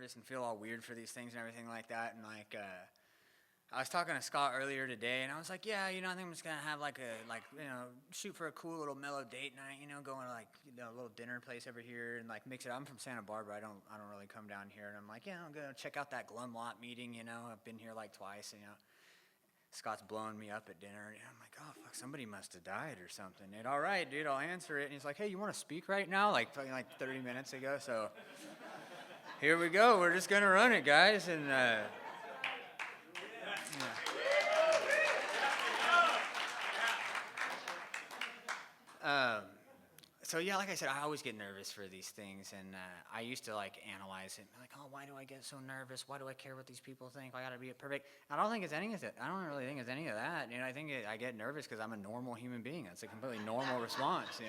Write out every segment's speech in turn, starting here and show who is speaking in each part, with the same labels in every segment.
Speaker 1: nervous and feel all weird for these things and everything like that. And like, I was talking to Scott earlier today, and I was like, yeah, I think I'm just gonna have shoot for a cool little mellow date night, going to a little dinner place over here and like mix it. I'm from Santa Barbara. I don't really come down here, and I'm like, yeah, I'm gonna check out that Glum Lot meeting. I've been here like twice. Scott's blowing me up at dinner, and I'm like, oh fuck, somebody must have died or something. And all right, dude, I'll answer it. And he's like, hey, you want to speak right now? Like 30 minutes ago. So here we go. We're just gonna run it, guys, and. So yeah, like I said, I always get nervous for these things, and I used to like analyze it, like, oh, why do I get so nervous? Why do I care what these people think? I gotta be perfect. I don't think it's any of it. I don't really think it's any of that. I think I get nervous because I'm a normal human being. That's a completely normal response.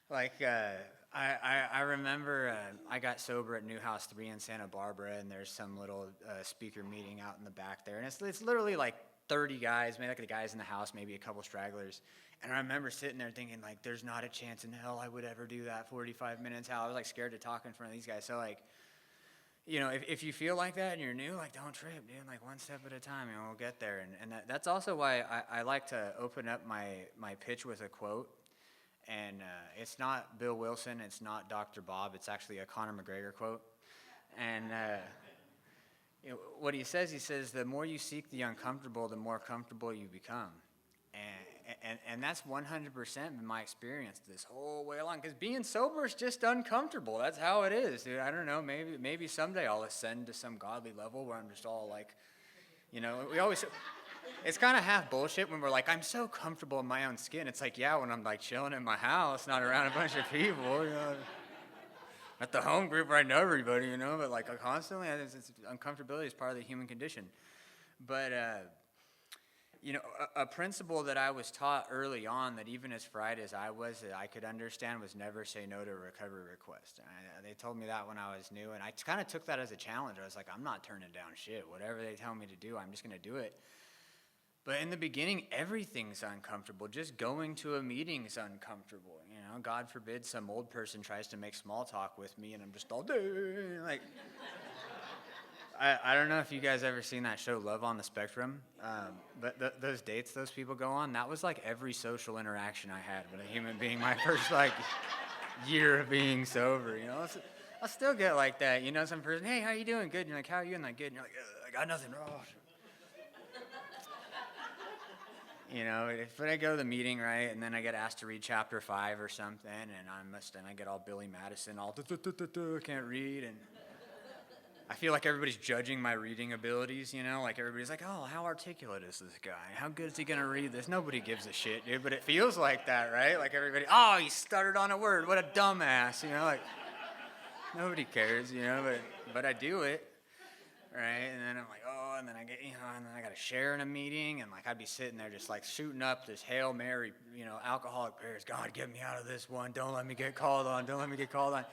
Speaker 1: Like I remember I got sober at New House 3 in Santa Barbara, and there's some little speaker meeting out in the back there, and it's literally like 30 guys, maybe like the guys in the house, maybe a couple stragglers. And I remember sitting there thinking, like, there's not a chance in hell I would ever do that 45 minutes. Hell, I was like scared to talk in front of these guys. So like, if you feel like that and you're new, like, don't trip, dude. Like, one step at a time, we'll get there. And that's also why I like to open up my pitch with a quote. And it's not Bill Wilson, it's not Dr. Bob, it's actually a Conor McGregor quote. And what he says, the more you seek the uncomfortable, the more comfortable you become. And that's 100% been my experience this whole way along. Because being sober is just uncomfortable. That's how it is, dude. I don't know. Maybe someday I'll ascend to some godly level where I'm just all like, we always. It's kind of half bullshit when we're like, I'm so comfortable in my own skin. It's like, yeah, when I'm like chilling in my house, not around a bunch of people, At the home group where I know everybody, But like constantly, uncomfortability is part of the human condition. But. A principle that I was taught early on that even as fried as I was, that I could understand was never say no to a recovery request. They told me that when I was new, and I kind of took that as a challenge. I was like, I'm not turning down shit. Whatever they tell me to do, I'm just going to do it. But in the beginning, everything's uncomfortable. Just going to a meeting is uncomfortable. God forbid some old person tries to make small talk with me, and I'm just all, like... I don't know if you guys ever seen that show Love on the Spectrum, but those dates those people go on, that was like every social interaction I had with a human being my first like year of being sober, I still get like that, some person, hey, how you doing? Good. And you're like, how are you? And like, good. And you're like, I got nothing. But I go to the meeting, right, and then I get asked to read chapter 5 or something, and I get all Billy Madison, all can't read, and I feel like everybody's judging my reading abilities, Like everybody's like, oh, how articulate is this guy? How good is he going to read this? Nobody gives a shit, dude, but it feels like that, right? Like everybody, oh, he stuttered on a word. What a dumbass, Like nobody cares, but I do it, right? And then I'm like, oh, and then I get, and then I got to share in a meeting, and like I'd be sitting there just like shooting up this Hail Mary, alcoholic prayers. God, get me out of this one. Don't let me get called on. Don't let me get called on.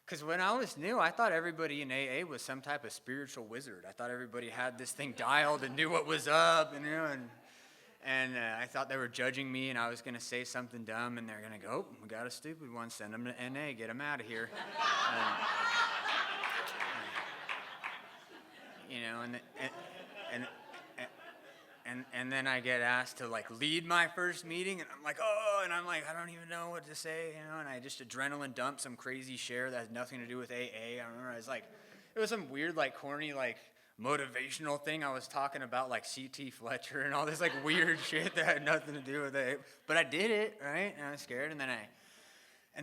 Speaker 1: Because when I was new, I thought everybody in AA was some type of spiritual wizard. I thought everybody had this thing dialed and knew what was up, and I thought they were judging me, and I was going to say something dumb, and they're going to go, oh, we got a stupid one, send them to NA, get them out of here. And then I get asked to like lead my first meeting, and I'm like, oh, and I'm like, I don't even know what to say, and I just adrenaline dump some crazy share that has nothing to do with AA. I remember it was some weird like corny like motivational thing. I was talking about like C.T. Fletcher and all this like weird shit that had nothing to do with AA, but I did it, right? And I was scared, and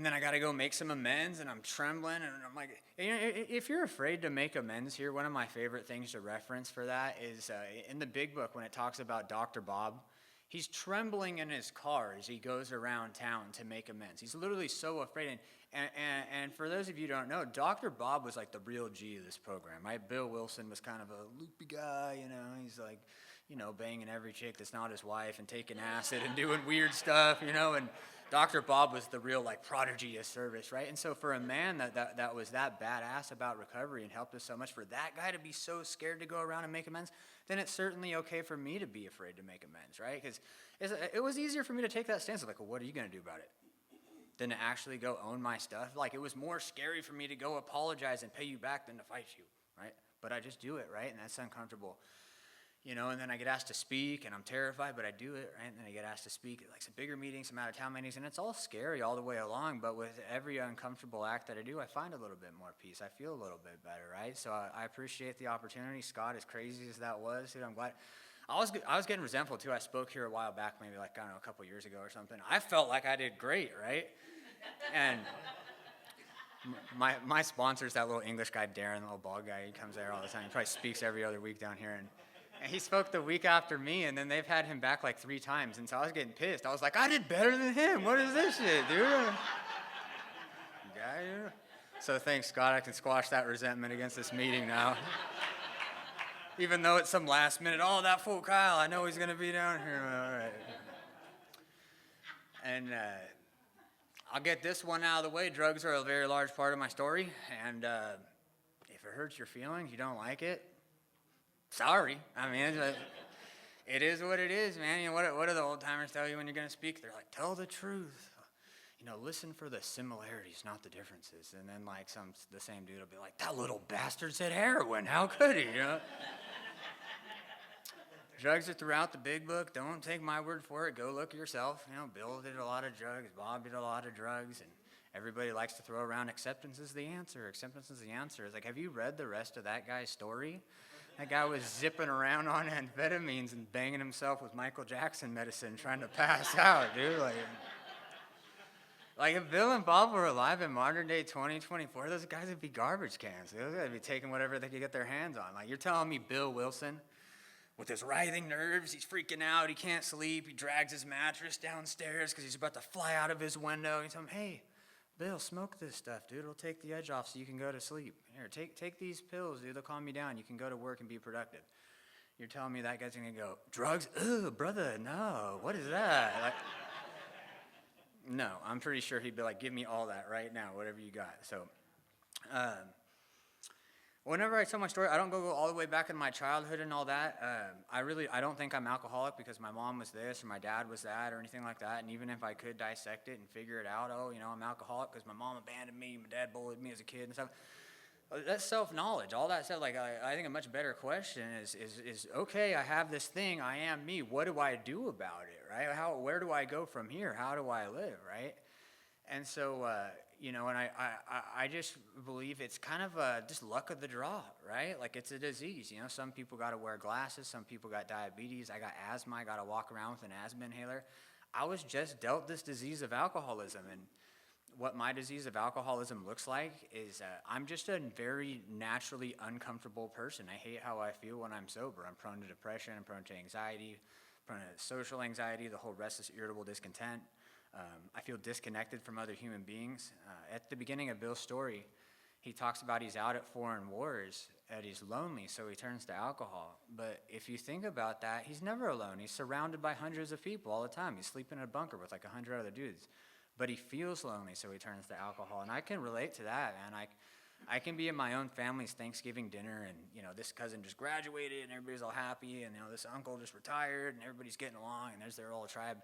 Speaker 1: then I got to go make some amends, and I'm trembling, and I'm like, if you're afraid to make amends here, one of my favorite things to reference for that is in the Big Book when it talks about Dr. Bob, he's trembling in his car as he goes around town to make amends. He's literally so afraid. And for those of you who don't know, Dr. Bob was like the real G of this program, right? Bill Wilson was kind of a loopy guy, he's like, banging every chick that's not his wife and taking acid and doing weird stuff, and Dr. Bob was the real like prodigy of service, right? And so for a man that was that badass about recovery and helped us so much, for that guy to be so scared to go around and make amends, then it's certainly okay for me to be afraid to make amends, right? Because it was easier for me to take that stance of like, well, what are you going to do about it? than to actually go own my stuff. Like, it was more scary for me to go apologize and pay you back than to fight you, right? But I just do it, right? And that's uncomfortable. And then I get asked to speak, and I'm terrified, but I do it, right? And then I get asked to speak at like some bigger meetings, some out-of-town meetings, and it's all scary all the way along, but with every uncomfortable act that I do, I find a little bit more peace. I feel a little bit better, right? So I appreciate the opportunity. Scott, as crazy as that was, dude, I'm glad. I was getting resentful, too. I spoke here a while back, maybe like, I don't know, a couple years ago or something. I felt like I did great, right? And my sponsor's that little English guy, Darren, the little bald guy. He comes there all the time. He probably speaks every other week down here, and he spoke the week after me, and then they've had him back like 3 times, and so I was getting pissed. I was like, I did better than him. What is this shit, dude? Yeah. So thanks, Scott. I can squash that resentment against this meeting now. Even though it's some last minute, that fool Kyle, I know he's going to be down here. All right. And I'll get this one out of the way. Drugs are a very large part of my story, and if it hurts your feelings, you don't like it, sorry. I mean, it is what it is, man. What do the old timers tell you when you're going to speak? They're like, tell the truth. Listen for the similarities, not the differences. And then like the same dude will be like, that little bastard said heroin. How could he? Drugs are throughout the big book. Don't take my word for it. Go look yourself. Bill did a lot of drugs. Bob did a lot of drugs. And everybody likes to throw around acceptance is the answer. Acceptance is the answer. It's like, have you read the rest of that guy's story? That guy was zipping around on amphetamines and banging himself with Michael Jackson medicine trying to pass out, dude. Like if Bill and Bob were alive in modern day 2024, those guys would be garbage cans. Those guys would be taking whatever they could get their hands on. Like, you're telling me Bill Wilson, with his writhing nerves, he's freaking out, he can't sleep, he drags his mattress downstairs because he's about to fly out of his window. You tell him, hey, Bill, smoke this stuff, dude. It'll take the edge off so you can go to sleep. Here, take these pills, dude. They'll calm you down. You can go to work and be productive. You're telling me that guy's going to go, drugs? Ugh, brother, no. What is that? No, I'm pretty sure he'd be like, give me all that right now, whatever you got. So, whenever I tell my story, I don't go all the way back in my childhood and all that. I don't think I'm alcoholic because my mom was this or my dad was that or anything like that. And even if I could dissect it and figure it out, I'm alcoholic because my mom abandoned me, my dad bullied me as a kid and stuff. That's self-knowledge. All that stuff, I think a much better question is okay, I have this thing, I am me. What do I do about it, right? Where do I go from here? How do I live, right? And so, and I just believe it's kind of just luck of the draw, right? Like, it's a disease, Some people got to wear glasses. Some people got diabetes. I got asthma. I got to walk around with an asthma inhaler. I was just dealt this disease of alcoholism, and what my disease of alcoholism looks like is I'm just a very naturally uncomfortable person. I hate how I feel when I'm sober. I'm prone to depression. I'm prone to anxiety, prone to social anxiety, the whole restless, irritable discontent. I feel disconnected from other human beings. At the beginning of Bill's story, he talks about he's out at foreign wars, and he's lonely, so he turns to alcohol. But if you think about that, he's never alone. He's surrounded by hundreds of people all the time. He's sleeping in a bunker with like 100 other dudes. But he feels lonely, so he turns to alcohol. And I can relate to that, man. I can be at my own family's Thanksgiving dinner, and, this cousin just graduated, and everybody's all happy, and, this uncle just retired, and everybody's getting along, and there's their whole tribe.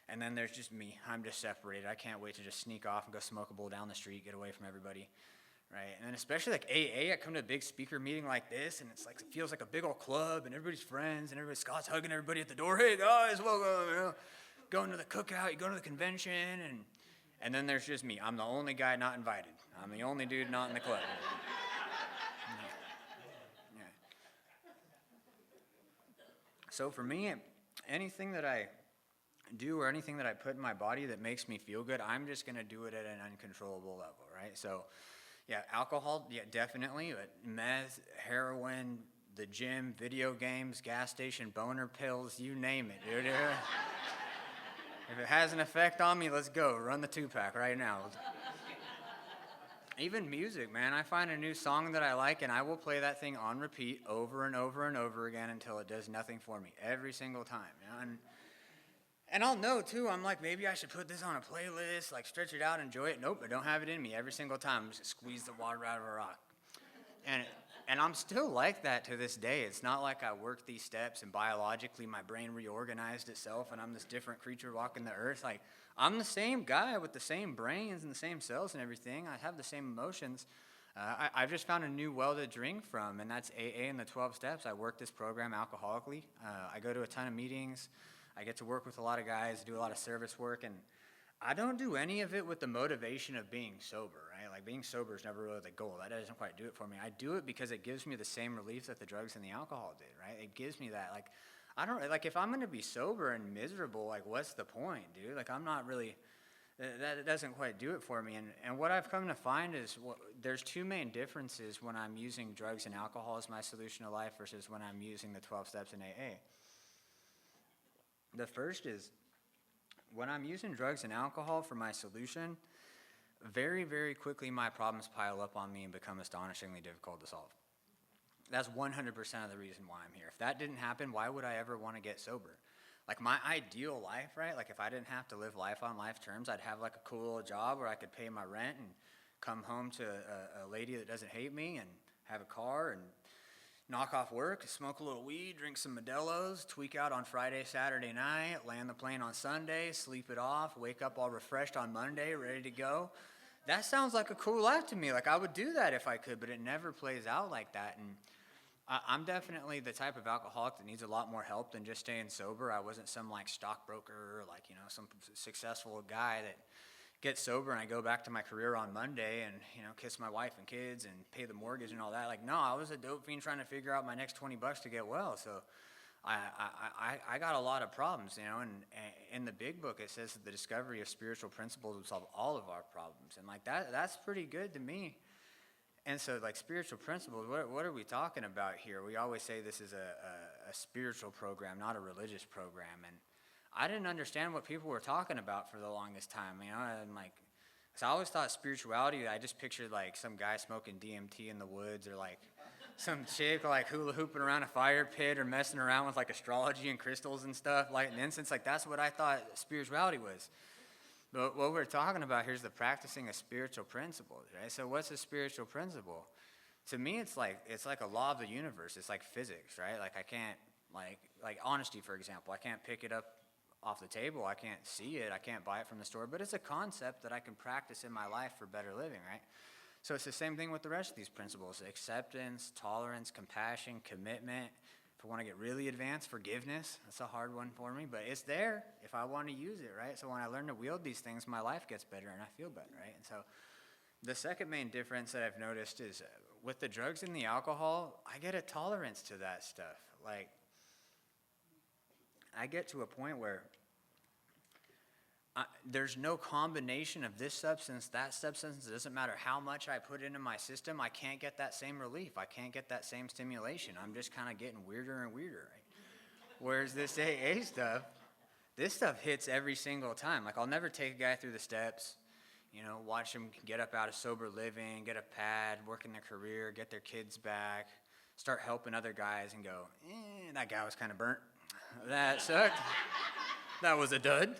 Speaker 1: And then there's just me. I'm just separated. I can't wait to just sneak off and go smoke a bowl down the street, get away from everybody, right? And then especially like AA, I come to a big speaker meeting like this, and it's like it feels like a big old club, and everybody's friends, and Scott's hugging everybody at the door. Hey, guys, welcome, going to the cookout, you go to the convention, and then there's just me. I'm the only guy not invited. I'm the only dude not in the club. Yeah. So for me, anything that I do or anything that I put in my body that makes me feel good, I'm just going to do it at an uncontrollable level, right? So, yeah, alcohol, yeah, definitely. But meth, heroin, the gym, video games, gas station, boner pills, you name it, dude. If it has an effect on me, let's go. Run the 2-pack right now. Even music, man. I find a new song that I like, and I will play that thing on repeat over and over and over again until it does nothing for me every single time. And I'll know, too. I'm like, maybe I should put this on a playlist, like stretch it out, enjoy it. Nope, I don't have it in me every single time. Just squeeze the water out of a rock. And And I'm still like that to this day. It's not like I worked these steps and biologically my brain reorganized itself and I'm this different creature walking the earth. Like, I'm the same guy with the same brains and the same cells and everything. I have the same emotions. I've just found a new well to drink from, and that's AA and the 12 steps. I work this program alcoholically. I go to a ton of meetings. I get to work with a lot of guys, do a lot of service work, and I don't do any of it with the motivation of being sober, right? Like, being sober is never really the goal. That doesn't quite do it for me. I do it because it gives me the same relief that the drugs and the alcohol did, right? It gives me that, like, I don't, like, if I'm going to be sober and miserable, like, what's the point, dude? Like, I'm not really, that doesn't quite do it for me. And what I've come to find is there's two main differences when I'm using drugs and alcohol as my solution to life versus when I'm using the 12 steps in AA. The first is, when I'm using drugs and alcohol for my solution, very, very quickly my problems pile up on me and become astonishingly difficult to solve. That's 100% of the reason why I'm here. If that didn't happen, why would I ever want to get sober? Like, my ideal life, right? Like, if I didn't have to live life on life terms, I'd have like a cool job where I could pay my rent and come home to a lady that doesn't hate me and have a car and knock off work, smoke a little weed, drink some Modelo's, tweak out on Friday, Saturday night, land the plane on Sunday, sleep it off, wake up all refreshed on Monday, ready to go. That sounds like a cool life to me. Like, I would do that if I could, but it never plays out like that. And I'm definitely the type of alcoholic that needs a lot more help than just staying sober. I wasn't some like stockbroker or like, some successful guy that get sober and I go back to my career on Monday and, kiss my wife and kids and pay the mortgage and all that. Like, no, I was a dope fiend trying to figure out my next $20 to get well. So I got a lot of problems, and in the big book, it says that the discovery of spiritual principles will solve all of our problems. And like that's pretty good to me. And so, like, spiritual principles, what are we talking about here? We always say this is a spiritual program, not a religious program. And I didn't understand what people were talking about for the longest time, and like, so I always thought spirituality, I just pictured like some guy smoking DMT in the woods or like some chick like hula hooping around a fire pit or messing around with like astrology and crystals and stuff, lighting incense. Like, that's what I thought spirituality was. But what we're talking about here is the practicing of spiritual principles, right? So what's a spiritual principle? To me, it's like a law of the universe. It's like physics, right? Like, I can't, like honesty, for example. I can't pick it up off the table. I can't see it. I can't buy it from the store. But it's a concept that I can practice in my life for better living, right? So it's the same thing with the rest of these principles: acceptance, tolerance, compassion, commitment. If I want to get really advanced, forgiveness. That's a hard one for me, but it's there if I want to use it, right? So when I learn to wield these things, my life gets better and I feel better, right? And so the second main difference that I've noticed is with the drugs and the alcohol, I get a tolerance to that stuff. Like, I get to a point where there's no combination of this substance, that substance. It doesn't matter how much I put into my system. I can't get that same relief. I can't get that same stimulation. I'm just kind of getting weirder and weirder, right? Whereas this AA stuff, this stuff hits every single time. Like, I'll never take a guy through the steps, watch them get up out of sober living, get a pad, work in their career, get their kids back, start helping other guys and go, that guy was kind of burnt. That sucked. That was a dud,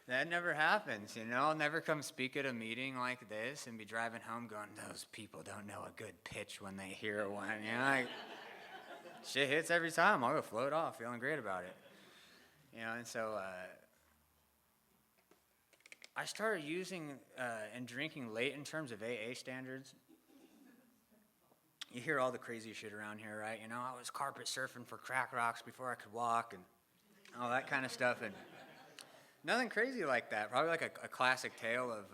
Speaker 1: That never happens, I'll never come speak at a meeting like this and be driving home going, those people don't know a good pitch when they hear one, like, shit hits every time. I'll go float off, feeling great about it, and so I started using and drinking late in terms of AA standards. You hear all the crazy shit around here, right? I was carpet surfing for crack rocks before I could walk and all that kind of stuff, and nothing crazy like that. Probably like a classic tale of,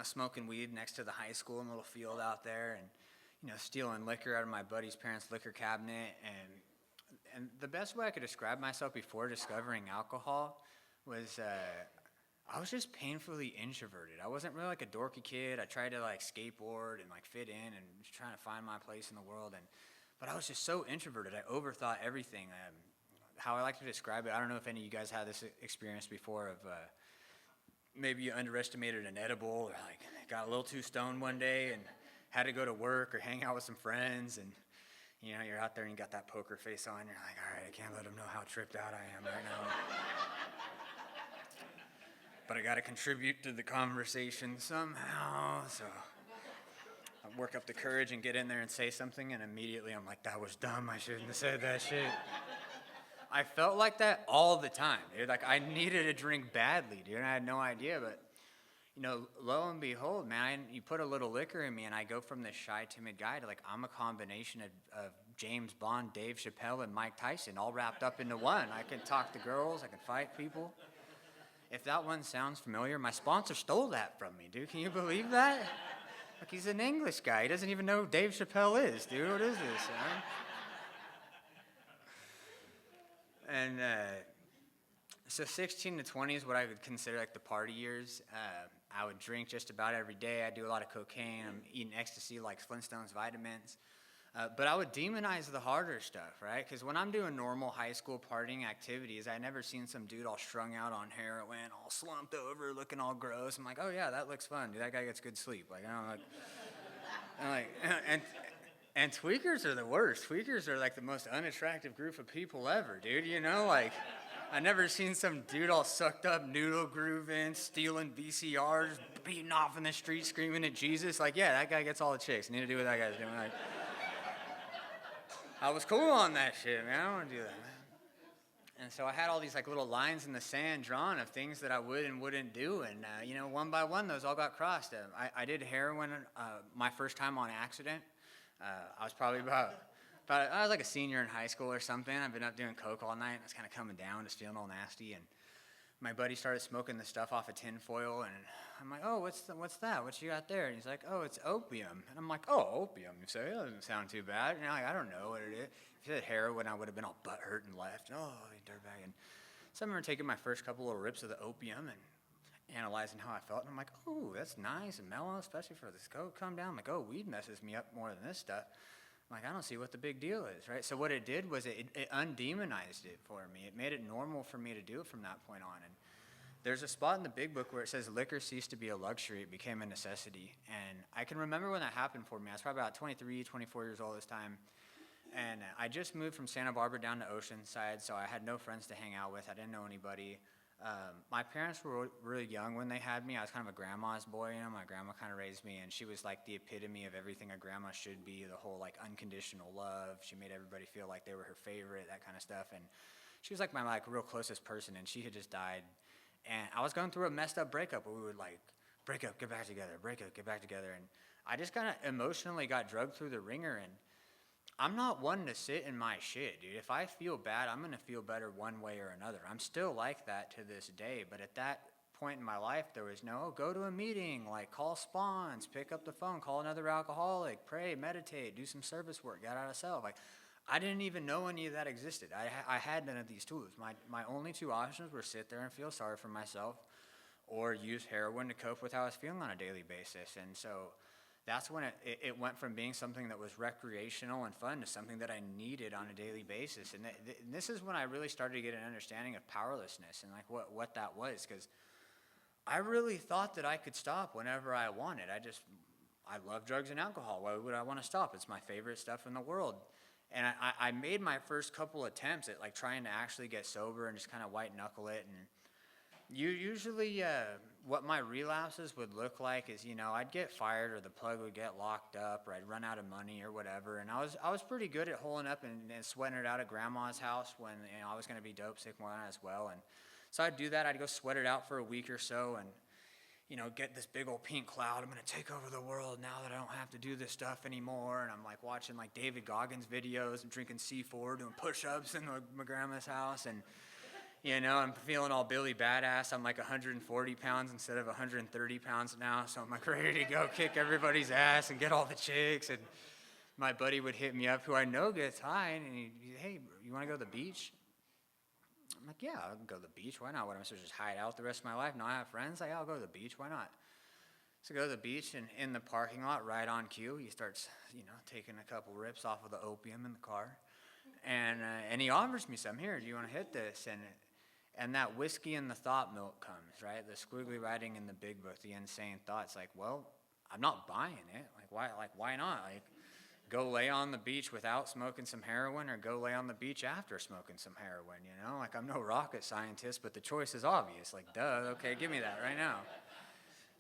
Speaker 1: smoking weed next to the high school in a little field out there and, stealing liquor out of my buddy's parents' liquor cabinet. And the best way I could describe myself before discovering alcohol was I was just painfully introverted. I wasn't really like a dorky kid. I tried to like skateboard and like fit in and just trying to find my place in the world. But I was just so introverted. I overthought everything. How I like to describe it, I don't know if any of you guys had this experience before of maybe you underestimated an edible or like got a little too stoned one day and had to go to work or hang out with some friends and you're out there and you got that poker face on. You're like, all right, I can't let them know how tripped out I am right now. But I got to contribute to the conversation somehow. So work up the courage and get in there and say something, and immediately I'm like, that was dumb. I shouldn't have said that shit. I felt like that all the time, dude. Like, I needed a drink badly, dude. And I had no idea, but lo and behold, man, you put a little liquor in me, and I go from this shy, timid guy to like I'm a combination of James Bond, Dave Chappelle, and Mike Tyson, all wrapped up into one. I can talk to girls, I can fight people. If that one sounds familiar, my sponsor stole that from me, dude. Can you believe that? Like, he's an English guy. He doesn't even know who Dave Chappelle is, dude. What is this, man? And so 16 to 20 is what I would consider like the party years. I would drink just about every day. I do a lot of cocaine. I'm eating ecstasy like Flintstones vitamins. But I would demonize the harder stuff, right? Because when I'm doing normal high school partying activities, I never seen some dude all strung out on heroin, all slumped over, looking all gross. I'm like, oh yeah, that looks fun, dude. That guy gets good sleep. Like, I'm like, and tweakers are the worst. Tweakers are like the most unattractive group of people ever, dude. Like, I never seen some dude all sucked up, noodle grooving, stealing VCRs, beating off in the street, screaming at Jesus. Like, yeah, that guy gets all the chicks. Need to do what that guy's doing. Like, I was cool on that shit, man. I don't want to do that, man. And so I had all these like little lines in the sand drawn of things that I would and wouldn't do, and one by one, those all got crossed. I did heroin my first time on accident. I was probably I was like a senior in high school or something. I've been up doing coke all night. I was kind of coming down, just feeling all nasty, and my buddy started smoking the stuff off a tin foil, and I'm like, oh, what's that? What you got there? And he's like, oh, it's opium. And I'm like, oh, opium. You say, that doesn't sound too bad. And I'm like, I don't know what it is. If you said heroin, I would have been all butthurt and left. Oh, you dirtbag. And so I remember taking my first couple of rips of the opium and analyzing how I felt. And I'm like, oh, that's nice and mellow, especially for this coke come down. I'm like, oh, weed messes me up more than this stuff. I'm like, I don't see what the big deal is, right? So what it did was it undemonized it for me. It made it normal for me to do it from that point on. And there's a spot in the big book where it says liquor ceased to be a luxury, it became a necessity. And I can remember when that happened for me. I was probably about 23, 24 years old this time. And I just moved from Santa Barbara down to Oceanside, so I had no friends to hang out with. I didn't know anybody. My parents were really young when they had me. I was kind of a grandma's boy, My grandma kind of raised me, and she was like the epitome of everything a grandma should be, the whole like unconditional love. She made everybody feel like they were her favorite, that kind of stuff. And she was like my like real closest person, and she had just died. And I was going through a messed up breakup where we would like break up, get back together, break up, get back together. And I just kind of emotionally got drugged through the ringer. And I'm not one to sit in my shit, dude. If I feel bad, I'm going to feel better one way or another. I'm still like that to this day. But at that point in my life, there was no go to a meeting, like call spawns, pick up the phone, call another alcoholic, pray, meditate, do some service work, get out of self. Like, I didn't even know any of that existed. I had none of these tools. My only two options were sit there and feel sorry for myself or use heroin to cope with how I was feeling on a daily basis. And so that's when it went from being something that was recreational and fun to something that I needed on a daily basis. And this is when I really started to get an understanding of powerlessness and like what that was, because I really thought that I could stop whenever I wanted. I love drugs and alcohol. Why would I want to stop? It's my favorite stuff in the world. And I made my first couple attempts at like trying to actually get sober and just kind of white knuckle it. And usually what my relapses would look like is, I'd get fired or the plug would get locked up or I'd run out of money or whatever. And I was pretty good at holing up and sweating it out at grandma's house when I was going to be dope sick one as well. And so I'd do that. I'd go sweat it out for a week or so and get this big old pink cloud. I'm going to take over the world now that I don't have to do this stuff anymore. And I'm like watching like David Goggins videos and drinking C4, doing push-ups in my grandma's house. And, I'm feeling all Billy Badass. I'm like 140 pounds instead of 130 pounds now. So I'm like ready to go kick everybody's ass and get all the chicks. And my buddy would hit me up, who I know gets high, and he'd, hey, you want to go to the beach? I'm like, yeah, I'll go to the beach. Why not? What, am I supposed to just hide out the rest of my life? No, I have friends. Like, I'll go to the beach. Why not? So go to the beach, and in the parking lot, right on cue, he starts, taking a couple rips off of the opium in the car. And he offers me some. Here, do you want to hit this? And that whiskey and the thought milk comes, right? The squiggly writing in the big book, the insane thoughts. Like, well, I'm not buying it. Why not? Like, go lay on the beach without smoking some heroin or go lay on the beach after smoking some heroin, Like, I'm no rocket scientist, but the choice is obvious. Like, duh, okay, give me that right now.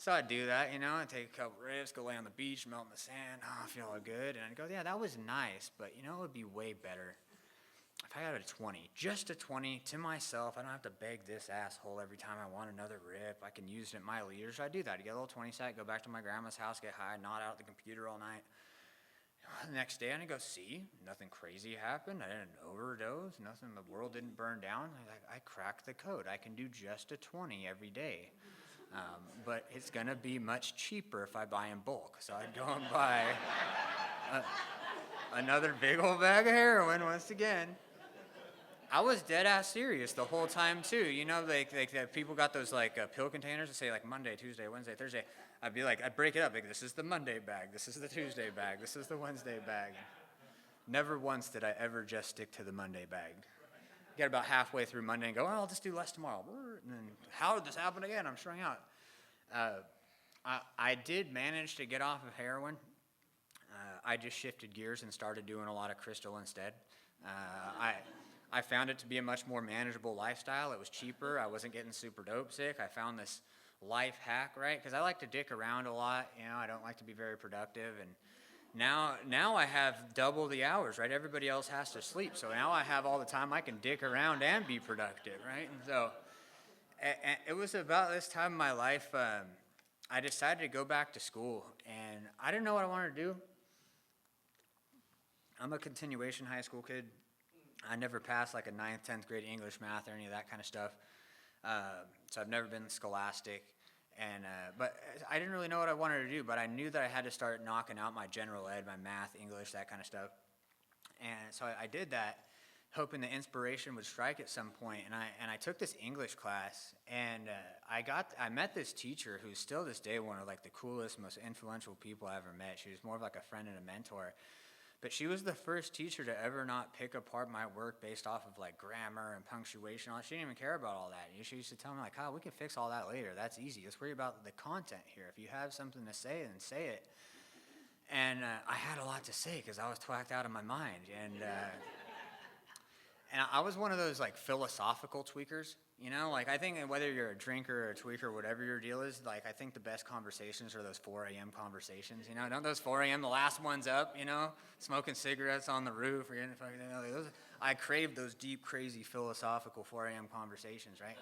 Speaker 1: So I'd do that, I'd take a couple rips, go lay on the beach, melt in the sand, I feel all good. And I'd go, yeah, that was nice, but it would be way better if I got a 20, just a 20 to myself. I don't have to beg this asshole every time I want another rip. I can use it at my leisure. So I do that. I get a little 20 sack, go back to my grandma's house, get high, nod out at the computer all night. The next day, I go, see, nothing crazy happened. I didn't overdose. Nothing. The world didn't burn down. I cracked the code. I can do just a 20 every day. But it's going to be much cheaper if I buy in bulk. So I'd go and buy another big old bag of heroin once again. I was dead ass serious the whole time too. Like people got those pill containers that say like Monday, Tuesday, Wednesday, Thursday. I'd break it up. Like, this is the Monday bag. This is the Tuesday bag. This is the Wednesday bag. Never once did I ever just stick to the Monday bag. Get about halfway through Monday and go, I'll just do less tomorrow. And then, how did this happen again? I'm strung out. I did manage to get off of heroin. I just shifted gears and started doing a lot of crystal instead. I found it to be a much more manageable lifestyle. It was cheaper. I wasn't getting super dope sick. I found this life hack, right? Because I like to dick around a lot. I don't like to be very productive. And now I have double the hours, right? Everybody else has to sleep. So now I have all the time I can dick around and be productive, right? And so it was about this time in my life, I decided to go back to school. And I didn't know what I wanted to do. I'm a continuation high school kid. I never passed like a 9th, 10th grade English, math, or any of that kind of stuff. So I've never been scholastic. But I didn't really know what I wanted to do, but I knew that I had to start knocking out my general ed, my math, English, that kind of stuff. And so I did that, hoping the inspiration would strike at some point. And I took this English class, and I met this teacher who's still this day one of like the coolest, most influential people I ever met. She was more of like a friend and a mentor. But she was the first teacher to ever not pick apart my work based off of like grammar and punctuation. She didn't even care about all that. She used to tell me like, Kyle, we can fix all that later. That's easy. Let's worry about the content here. If you have something to say, then say it. And I had a lot to say because I was twacked out of my mind. And I was one of those like philosophical tweakers. I think whether you're a drinker or a tweaker, whatever your deal is, I think the best conversations are those 4 a.m. conversations. Don't those 4 a.m. the last one's up, smoking cigarettes on the roof or getting fucking, I crave those deep, crazy, philosophical 4 a.m. conversations, right?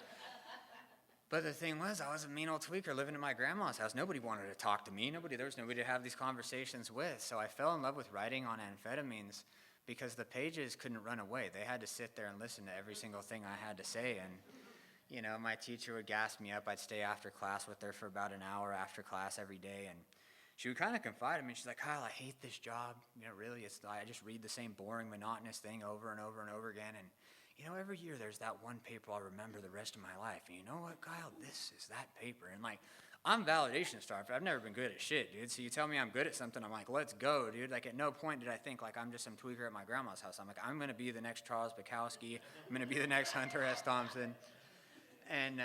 Speaker 1: But the thing was, I was a mean old tweaker living in my grandma's house. Nobody wanted to talk to me. There was nobody to have these conversations with. So I fell in love with writing on amphetamines because the pages couldn't run away. They had to sit there and listen to every single thing I had to say. And my teacher would gas me up. I'd stay after class with her for about an hour after class every day. And she would kind of confide in me. She's like, Kyle, I hate this job. Really, I just read the same boring, monotonous thing over and over and over again. And, every year there's that one paper I'll remember the rest of my life. And you know what, Kyle? This is that paper. And, I'm validation starved. I've never been good at shit, dude. So you tell me I'm good at something, I'm like, let's go, dude. At no point did I think, I'm just some tweaker at my grandma's house. I'm like, I'm going to be the next Charles Bukowski. I'm going to be the next Hunter S. Thompson. And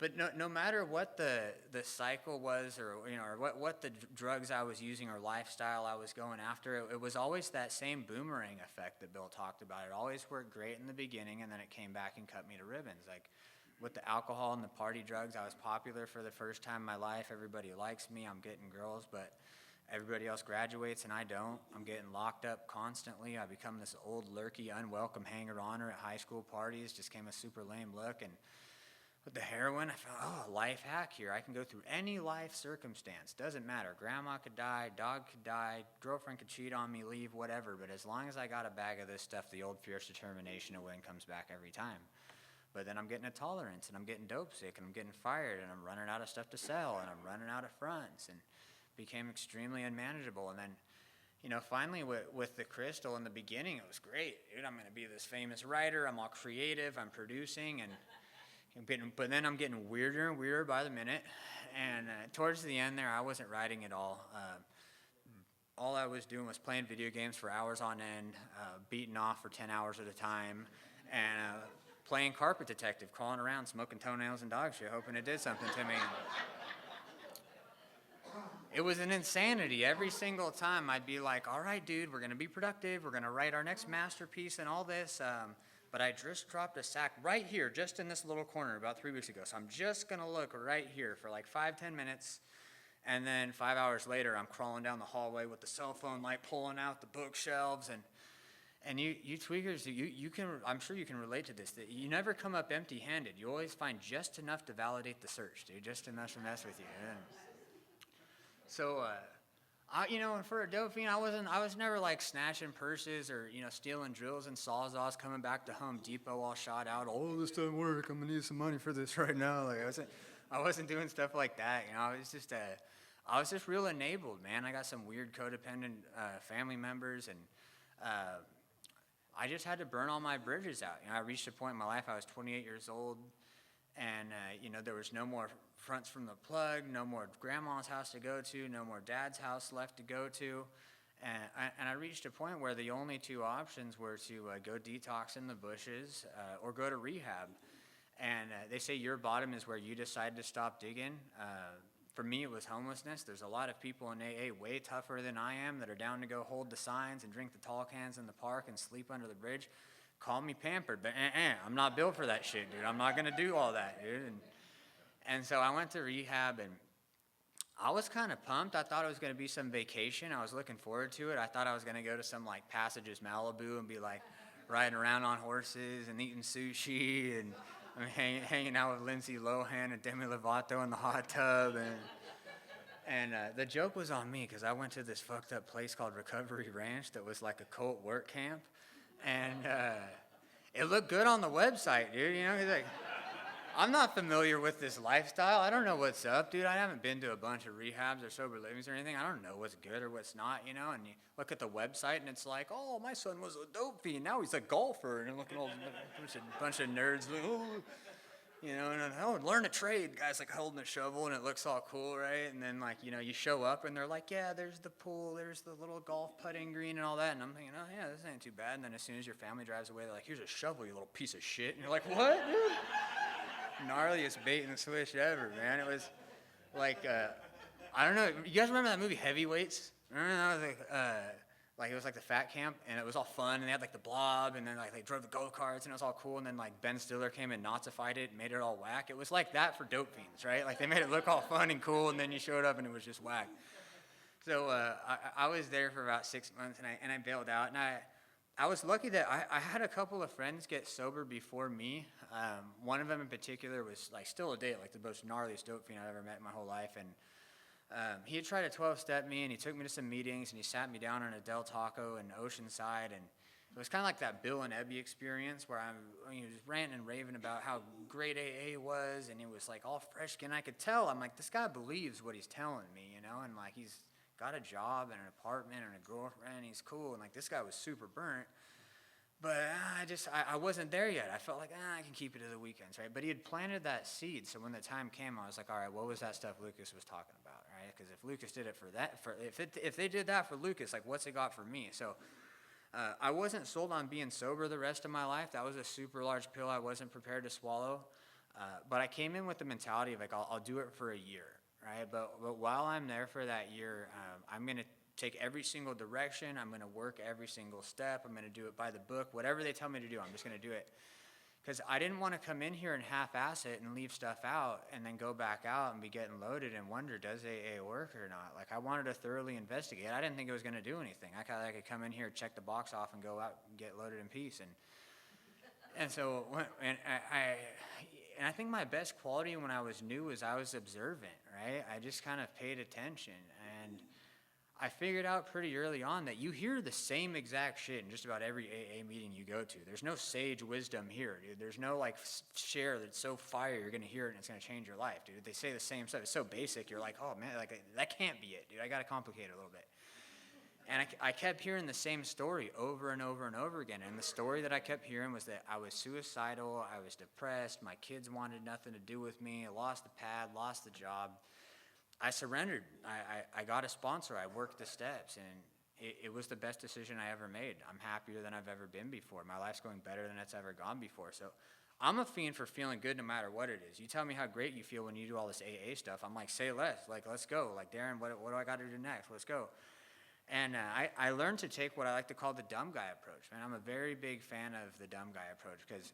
Speaker 1: but no matter what the cycle was, or what the drugs I was using or lifestyle I was going after, it was always that same boomerang effect that Bill talked about. It always worked great in the beginning, and then it came back and cut me to ribbons. With the alcohol and the party drugs, I was popular for the first time in my life. Everybody likes me. I'm getting girls, but everybody else graduates and I don't. I'm getting locked up constantly. I become this old, lurky, unwelcome hanger-oner at high school parties. Just came a super lame look. And with the heroin, I felt, life hack here. I can go through any life circumstance. Doesn't matter. Grandma could die, dog could die, girlfriend could cheat on me, leave, whatever. But as long as I got a bag of this stuff, the old fierce determination to win comes back every time. But then I'm getting a tolerance, and I'm getting dope sick, and I'm getting fired, and I'm running out of stuff to sell, and I'm running out of fronts, and became extremely unmanageable. And then, finally with the crystal in the beginning, it was great. Dude, I'm going to be this famous writer. I'm all creative. I'm producing, but then I'm getting weirder and weirder by the minute. And towards the end there, I wasn't writing at all. All I was doing was playing video games for hours on end, beating off for 10 hours at a time, and playing carpet detective, crawling around, smoking toenails and dog shit, hoping it did something to me. It was an insanity. Every single time I'd be like, all right, dude, we're going to be productive. We're going to write our next masterpiece and all this. but I just dropped a sack right here, just in this little corner about 3 weeks ago. So I'm just going to look right here for like 5-10 minutes. And then 5 hours later, I'm crawling down the hallway with the cell phone light pulling out the bookshelves. And you tweakers, you can, I'm sure you can relate to this, that you never come up empty-handed. You always find just enough to validate the search, dude, just enough to mess with you. And so, and for a dope fiend, I was never like snatching purses or, stealing drills and sawzalls, coming back to Home Depot all shot out. Oh, this doesn't work. I'm gonna need some money for this right now. Like I wasn't doing stuff like that. I was just real enabled, man. I got some weird codependent family members, and I just had to burn all my bridges out. I reached a point in my life, I was 28 years old, and, there was no more fronts from the plug, no more grandma's house to go to, no more dad's house left to go to. And I reached a point where the only two options were to go detox in the bushes or go to rehab. And they say your bottom is where you decide to stop digging. For me, it was homelessness. There's a lot of people in AA way tougher than I am that are down to go hold the signs and drink the tall cans in the park and sleep under the bridge. Call me pampered, but I'm not built for that shit, dude. I'm not going to do all that, dude. And so I went to rehab, and I was kind of pumped. I thought it was going to be some vacation. I was looking forward to it. I thought I was going to go to some, like, Passages Malibu and be, like, riding around on horses and eating sushi and hanging out with Lindsay Lohan and Demi Lovato in the hot tub. And the joke was on me because I went to this fucked up place called Recovery Ranch that was like a cult work camp. And it looked good on the website, dude. He's like, I'm not familiar with this lifestyle. I don't know what's up, dude. I haven't been to a bunch of rehabs or sober livings or anything. I don't know what's good or what's not, And you look at the website and it's like, oh, my son was a dope fiend. Now he's a golfer. And look at all a bunch of nerds. And learn a trade. Guys like holding a shovel and it looks all cool, right? And then you show up and they're like, yeah, there's the pool, there's the little golf putting green and all that. And I'm thinking, oh yeah, this ain't too bad. And then as soon as your family drives away, they're like, here's a shovel, you little piece of shit. And you're like, what, dude? Gnarliest bait and switch ever, man. It was like, I don't know. You guys remember that movie Heavyweights? Remember that was it was like the fat camp, and it was all fun, and they had like the blob, and then like they drove the go-karts, and it was all cool, and then like Ben Stiller came and Nazified it and made it all whack. It was like that for dope fiends, right? Like they made it look all fun and cool, and then you showed up and it was just whack. So I was there for about 6 months, and I bailed out, and I was lucky that I had a couple of friends get sober before me. One of them in particular was like still a date, like the most gnarliest dope fiend I've ever met in my whole life. And he had tried to 12-step me, and he took me to some meetings, and he sat me down on a Del Taco in Oceanside. And it was kind of like that Bill and Ebby experience where he was ranting and raving about how great AA was, and he was like all fresh skin. I could tell, I'm like, this guy believes what he's telling me, and like he's got a job and an apartment and a girlfriend, he's cool, and like this guy was super burnt. But I wasn't there yet. I felt like, I can keep it to the weekends, right? But he had planted that seed, so when the time came, I was like, all right, what was that stuff Lucas was talking about, right? Because if Lucas did it for that, if they did that for Lucas, like what's it got for me? So I wasn't sold on being sober the rest of my life. That was a super large pill I wasn't prepared to swallow. But I came in with the mentality of like, I'll do it for a year, right? But while I'm there for that year, I'm going to take every single direction. I'm going to work every single step. I'm going to do it by the book. Whatever they tell me to do, I'm just going to do it. Because I didn't want to come in here and half-ass it and leave stuff out and then go back out and be getting loaded and wonder, does AA work or not? Like, I wanted to thoroughly investigate. I didn't think it was going to do anything. I could come in here, check the box off, and go out and get loaded in peace. And so, I think my best quality when I was new was I was observant, right? I just kind of paid attention. And I figured out pretty early on that you hear the same exact shit in just about every AA meeting you go to. There's no sage wisdom here, dude. There's no like share that's so fire you're gonna hear it and it's gonna change your life, dude. They say the same stuff. It's so basic. You're like, oh man, like that can't be it, dude. I gotta complicate it a little bit. And I kept hearing the same story over and over and over again. And the story that I kept hearing was that I was suicidal, I was depressed, my kids wanted nothing to do with me, I lost the pad, lost the job. I surrendered. I got a sponsor. I worked the steps, and it was the best decision I ever made. I'm happier than I've ever been before. My life's going better than it's ever gone before. So I'm a fiend for feeling good no matter what it is. You tell me how great you feel when you do all this AA stuff. I'm like, say less. Like, let's go. Like, Darren, what do I got to do next? Let's go. And I learned to take what I like to call the dumb guy approach. Man, I'm a very big fan of the dumb guy approach because,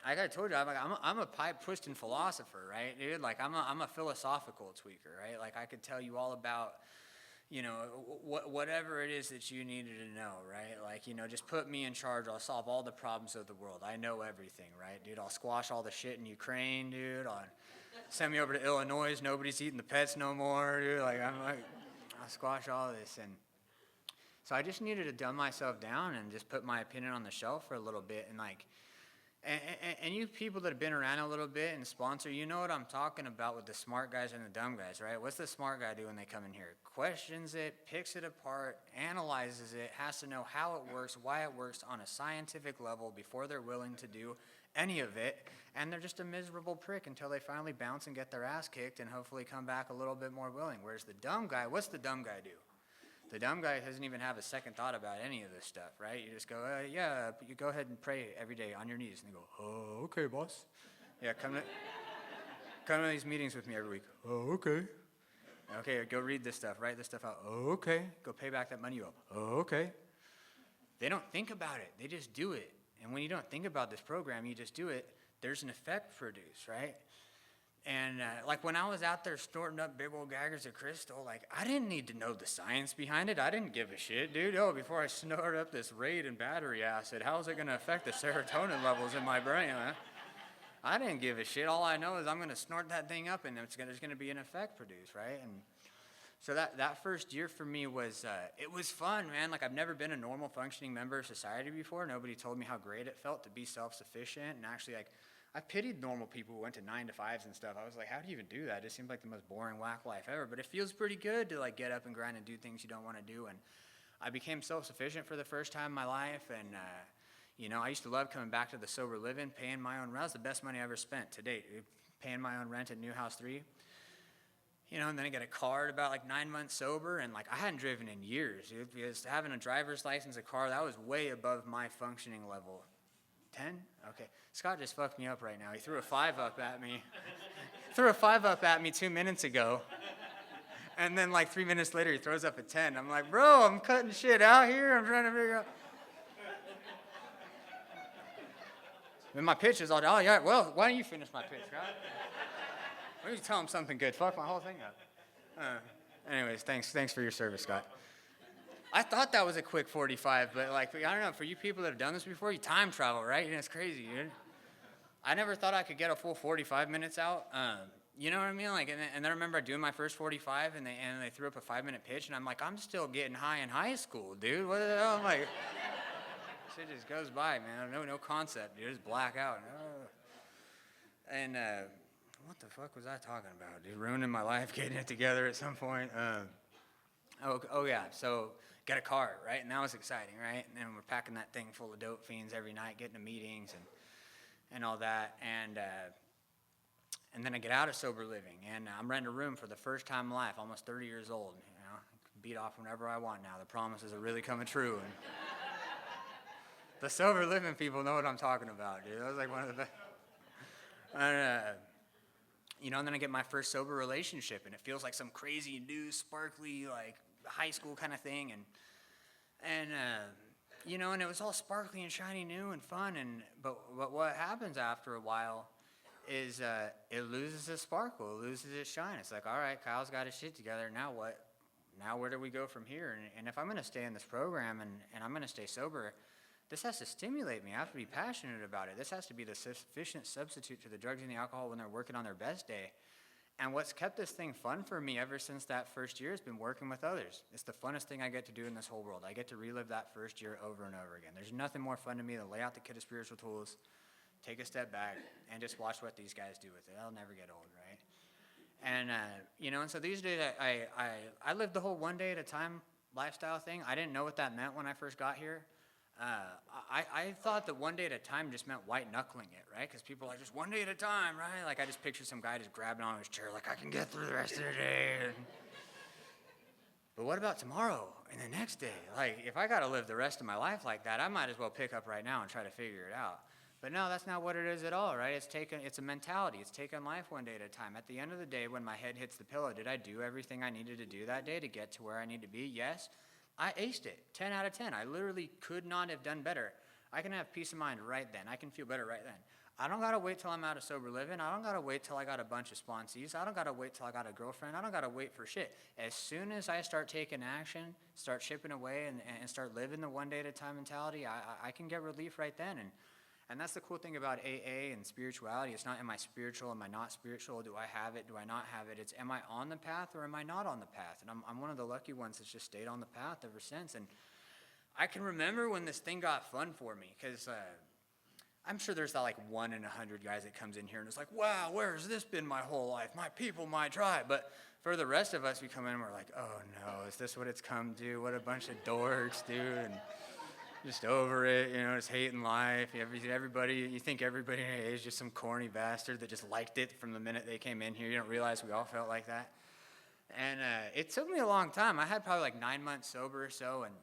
Speaker 1: like I told you, I'm a pipe-twisting philosopher, right, dude? Like, I'm a philosophical tweaker, right? Like, I could tell you all about, whatever it is that you needed to know, right? Like, just put me in charge. I'll solve all the problems of the world. I know everything, right, dude? I'll squash all the shit in Ukraine, dude. I'll send me over to Illinois. Nobody's eating the pets no more, dude. I'll squash all this. And so I just needed to dumb myself down and just put my opinion on the shelf for a little bit. And you people that have been around a little bit and sponsor, you know what I'm talking about with the smart guys and the dumb guys, right? What's the smart guy do when they come in here? Questions it, picks it apart, analyzes it, has to know how it works, why it works on a scientific level before they're willing to do any of it. And they're just a miserable prick until they finally bounce and get their ass kicked and hopefully come back a little bit more willing. Whereas the dumb guy, what's the dumb guy do? The dumb guy doesn't even have a second thought about any of this stuff, right? You just go, yeah, you go ahead and pray every day on your knees. And they go, oh, okay, boss. Yeah, come to these meetings with me every week. Oh, okay. Okay, go read this stuff, write this stuff out. Oh, okay. Go pay back that money you owe. Oh, okay. They don't think about it. They just do it. And when you don't think about this program, you just do it, there's an effect produced, right? And like when I was out there snorting up big old gaggers of crystal, like I didn't need to know the science behind it. I didn't give a shit, dude. Oh, before I snort up this Raid and battery acid, how is it going to affect the serotonin levels in my brain? Huh? I didn't give a shit. All I know is I'm going to snort that thing up and there's going to be an effect produced, right? And so that first year for me was, it was fun, man. Like I've never been a normal functioning member of society before. Nobody told me how great it felt to be self-sufficient and actually like, I pitied normal people who went to 9 to 5s and stuff. I was like, how do you even do that? It just seemed like the most boring, whack life ever. But it feels pretty good to like get up and grind and do things you don't want to do. And I became self-sufficient for the first time in my life. And, I used to love coming back to the sober living, paying my own rent. That was the best money I ever spent to date, paying my own rent at New House 3. And then I got a car at about like 9 months sober. And like I hadn't driven in years, dude, because having a driver's license, a car, that was way above my functioning level. 10? Okay. Scott just fucked me up right now. He threw a 5 up at me. 2 minutes ago. And then like 3 minutes later, he throws up a 10. I'm like, bro, I'm cutting shit out here. I'm trying to figure out. Then my pitch is all, oh, yeah, well, why don't you finish my pitch, Scott? Why don't you tell him something good? Fuck my whole thing up. Anyways, thanks for your service, Scott. I thought that was a quick 45, but like, I don't know, for you people that have done this before, you time travel, right? It's crazy, dude. I never thought I could get a full 45 minutes out. You know what I mean? Like, and then I remember doing my first 45, and they threw up a 5-minute pitch, and I'm like, I'm still getting high in high school, dude. What the hell? I'm like, shit just goes by, man. No concept, dude. Just black out. And what the fuck was I talking about, dude? Ruining my life, getting it together at some point. Oh yeah, so got a car, right? And that was exciting, right? And then we're packing that thing full of dope fiends every night, getting to meetings and all that. And then I get out of sober living, and I'm renting a room for the first time in my life, almost 30 years old. I can beat off whenever I want now. The promises are really coming true. And the sober living people know what I'm talking about, dude. That was like one of the best. And then I get my first sober relationship, and it feels like some crazy, new, sparkly, like high school kind of thing, and it was all sparkly and shiny, new and fun, but what happens after a while is it loses its sparkle, it loses its shine. It's like, all right, Kyle's got his shit together. Now what? Now where do we go from here? And if I'm going to stay in this program and I'm going to stay sober, this has to stimulate me. I have to be passionate about it. This has to be the sufficient substitute to the drugs and the alcohol when they're working on their best day. And what's kept this thing fun for me ever since that first year has been working with others. It's the funnest thing I get to do in this whole world. I get to relive that first year over and over again. There's nothing more fun to me than lay out the kit of spiritual tools, take a step back, and just watch what these guys do with it. I'll never get old, right? And, and so these days I lived the whole one day at a time lifestyle thing. I didn't know what that meant when I first got here. I thought that one day at a time just meant white knuckling it, right? Because people are like, just one day at a time, right? Like I just pictured some guy just grabbing on his chair, like I can get through the rest of the day. But what about tomorrow and the next day? Like if I got to live the rest of my life like that, I might as well pick up right now and try to figure it out. But no, that's not what it is at all, right? It's a mentality. It's taking life one day at a time. At the end of the day, when my head hits the pillow, did I do everything I needed to do that day to get to where I need to be? Yes. I aced it, 10 out of 10. I literally could not have done better. I can have peace of mind right then. I can feel better right then. I don't gotta wait till I'm out of sober living. I don't gotta wait till I got a bunch of sponsees. I don't gotta wait till I got a girlfriend. I don't gotta wait for shit. As soon as I start taking action, start chipping away, and start living the one day at a time mentality, I can get relief right then. And that's the cool thing about AA and spirituality. It's not, am I spiritual, am I not spiritual, do I have it, do I not have it? It's, am I on the path or am I not on the path? And I'm one of the lucky ones that's just stayed on the path ever since. And I can remember when this thing got fun for me, because I'm sure there's that like 1 in 100 guys that comes in here and it's like, wow, where has this been my whole life? My people, my tribe. But for the rest of us, we come in and we're like, oh no, is this what it's come to? What a bunch of dorks, dude. And just over it, just hating life. Everybody, you think everybody in AA is just some corny bastard that just liked it from the minute they came in here. You don't realize we all felt like that. And it took me a long time. I had probably like 9 months sober or so, and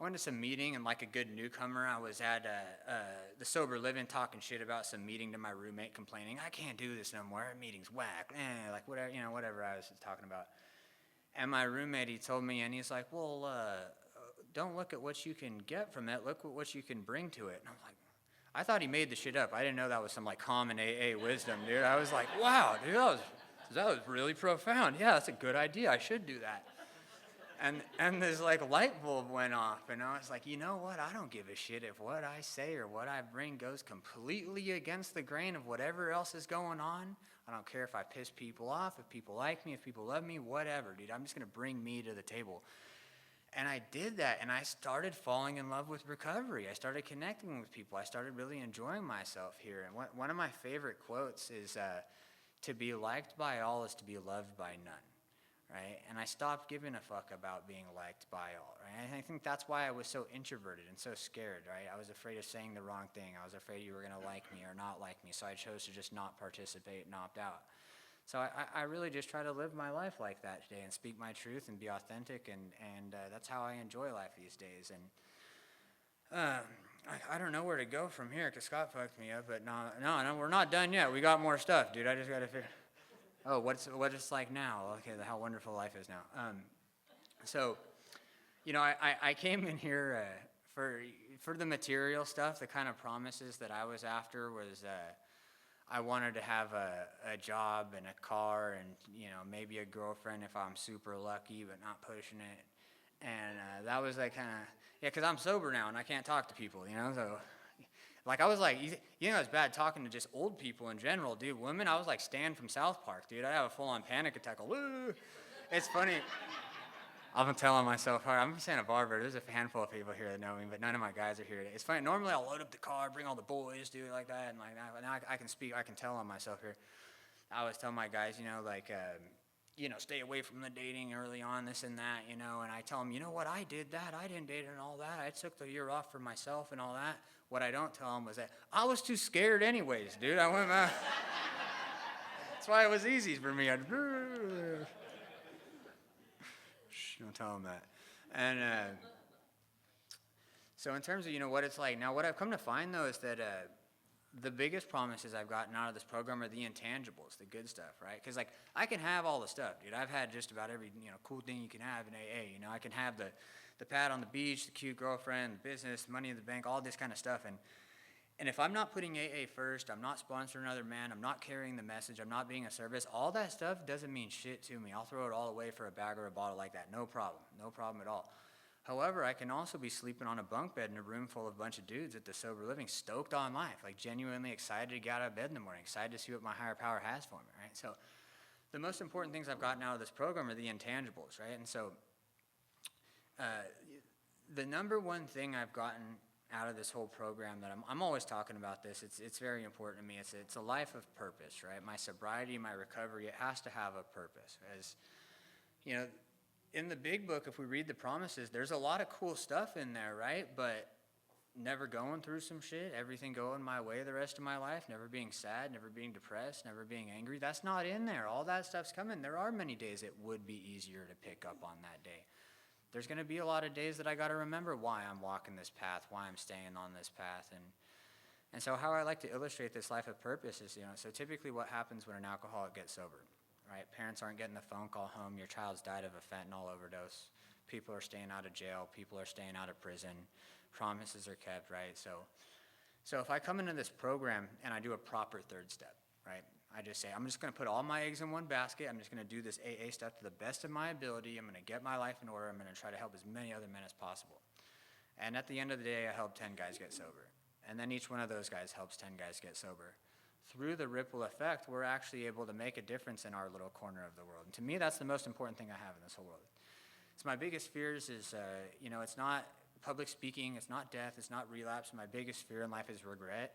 Speaker 1: I went to some meeting, and like a good newcomer, I was at the Sober Living talking shit about some meeting to my roommate, complaining, I can't do this no more, that meeting's whack, like whatever I was talking about. And my roommate, he told me, and he's like, well, don't look at what you can get from it, look at what you can bring to it. And I'm like, I thought he made the shit up. I didn't know that was some like common AA wisdom, dude. I was like, wow, dude, that was really profound. Yeah, that's a good idea, I should do that. And this like light bulb went off, and I was like, you know what? I don't give a shit if what I say or what I bring goes completely against the grain of whatever else is going on. I don't care if I piss people off, if people like me, if people love me, whatever, dude. I'm just gonna bring me to the table. And I did that, and I started falling in love with recovery. I started connecting with people. I started really enjoying myself here. And one of my favorite quotes is, to be liked by all is to be loved by none. Right? And I stopped giving a fuck about being liked by all, right? And I think that's why I was so introverted and so scared, right? I was afraid of saying the wrong thing. I was afraid you were going to like me or not like me, so I chose to just not participate and opt out. So I really just try to live my life like that today and speak my truth and be authentic, and that's how I enjoy life these days. And I don't know where to go from here because Scott fucked me up, but no, we're not done yet. We got more stuff, dude. I just got to figure... Oh, what it's like now. Okay, how wonderful life is now. So, I came in here for the material stuff. The kind of promises that I was after was I wanted to have a job and a car and, maybe a girlfriend if I'm super lucky, but not pushing it. And that was like kind of, because I'm sober now and I can't talk to people, so... Like, I was like, it's bad talking to just old people in general, dude. Women, I was like Stan from South Park, dude. I have a full-on panic attack. Woo! It's funny. I've been telling myself, I'm from Santa Barbara. There's a handful of people here that know me, but none of my guys are here today. It's funny. Normally, I'll load up the car, bring all the boys, do it like that, and like now I can speak. I can tell on myself here. I always tell my guys, stay away from the dating early on, this and that, and I tell them, you know what, I did that. I didn't date and all that. I took the year off for myself and all that. What I don't tell them was that I was too scared anyways, dude. I went back. That's why it was easy for me. Shh, don't tell them that. And so in terms of, what it's like, now what I've come to find, though, is that the biggest promises I've gotten out of this program are the intangibles, the good stuff, right? Because, like, I can have all the stuff, dude. I've had just about every, cool thing you can have in AA. I can have the pad on the beach, the cute girlfriend, the business, money in the bank, all this kind of stuff. And if I'm not putting AA first, I'm not sponsoring another man, I'm not carrying the message, I'm not being a service, all that stuff doesn't mean shit to me. I'll throw it all away for a bag or a bottle like that. No problem at all. However, I can also be sleeping on a bunk bed in a room full of a bunch of dudes at the Sober Living, stoked on life, like genuinely excited to get out of bed in the morning, excited to see what my higher power has for me, right? So the most important things I've gotten out of this program are the intangibles, right? And so the number one thing I've gotten out of this whole program that I'm always talking about this, it's very important to me. It's a life of purpose, right? My sobriety, my recovery, it has to have a purpose. As in the big book, if we read the promises, there's a lot of cool stuff in there, right? But never going through some shit, everything going my way the rest of my life, never being sad, never being depressed, never being angry, that's not in there. All that stuff's coming. There are many days it would be easier to pick up on that day. There's going to be a lot of days that I got to remember why I'm walking this path, why I'm staying on this path. And so how I like to illustrate this life of purpose is, so typically what happens when an alcoholic gets sober, right? Parents aren't getting the phone call home, your child's died of a fentanyl overdose. People are staying out of jail, people are staying out of prison, promises are kept, right? So if I come into this program and I do a proper third step, right? I just say, I'm just gonna put all my eggs in one basket, I'm just gonna do this AA stuff to the best of my ability, I'm gonna get my life in order, I'm gonna try to help as many other men as possible. And at the end of the day, I help 10 guys get sober. And then each one of those guys helps 10 guys get sober. Through the ripple effect, we're actually able to make a difference in our little corner of the world. And to me, that's the most important thing I have in this whole world. So my biggest fears is, it's not public speaking, it's not death, it's not relapse. My biggest fear in life is regret.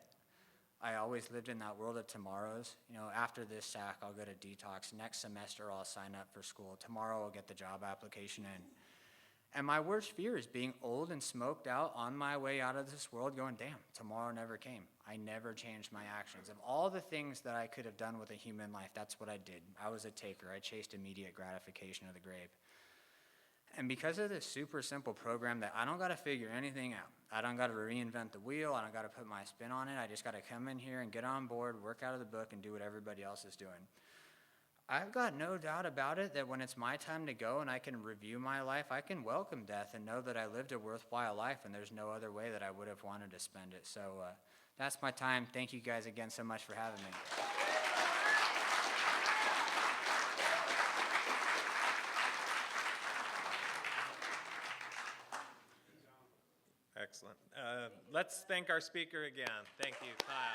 Speaker 1: I always lived in that world of tomorrows. After this SAC, I'll go to detox. Next semester, I'll sign up for school. Tomorrow, I'll get the job application in. And my worst fear is being old and smoked out on my way out of this world going, damn, tomorrow never came. I never changed my actions. Of all the things that I could have done with a human life, that's what I did. I was a taker. I chased immediate gratification of the grave. And because of this super simple program that I don't got to figure anything out, I don't got to reinvent the wheel, I don't got to put my spin on it, I just got to come in here and get on board, work out of the book, and do what everybody else is doing. I've got no doubt about it that when it's my time to go and I can review my life, I can welcome death and know that I lived a worthwhile life and there's no other way that I would have wanted to spend it. So that's my time. Thank you guys again so much for having me.
Speaker 2: Excellent. Let's thank our speaker again. Thank you, Kyle.